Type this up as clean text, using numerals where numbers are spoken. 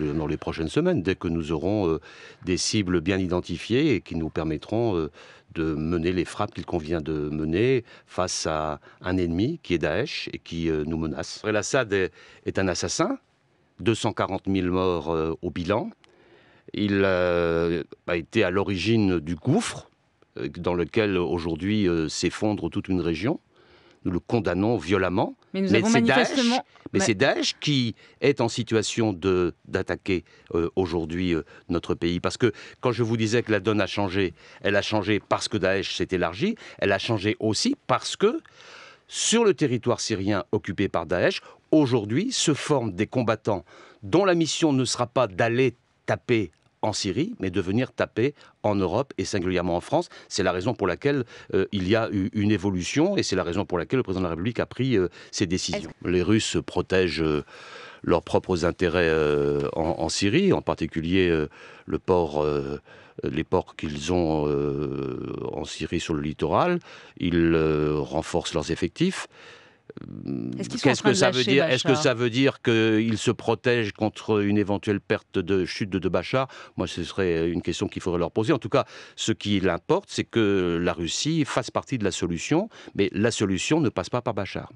Dans les prochaines semaines, dès que nous aurons des cibles bien identifiées et qui nous permettront de mener les frappes qu'il convient de mener face à un ennemi qui est Daesh et qui nous menace. El-Assad est un assassin, 240 000 morts au bilan. Il a été à l'origine du gouffre dans lequel aujourd'hui s'effondre toute une région. Nous le condamnons violemment. Mais nous avons manifestement... C'est Daesh qui est en situation d'attaquer aujourd'hui notre pays. Parce que quand je vous disais que la donne a changé, elle a changé parce que Daesh s'est élargi, elle a changé aussi parce que sur le territoire syrien occupé par Daesh, aujourd'hui se forment des combattants dont la mission ne sera pas d'aller taper en Syrie, mais de venir taper en Europe et singulièrement en France. C'est la raison pour laquelle il y a eu une évolution et c'est la raison pour laquelle le président de la République a pris ces décisions. Les Russes protègent leurs propres intérêts en Syrie, en particulier les ports qu'ils ont en Syrie sur le littoral. Ils renforcent leurs effectifs. Qu'est-ce que ça veut dire ? Est-ce que ça veut dire qu'ils se protègent contre une éventuelle perte de chute de Bachar ? Moi, ce serait une question qu'il faudrait leur poser. En tout cas, ce qui l'importe, c'est que la Russie fasse partie de la solution, mais la solution ne passe pas par Bachar.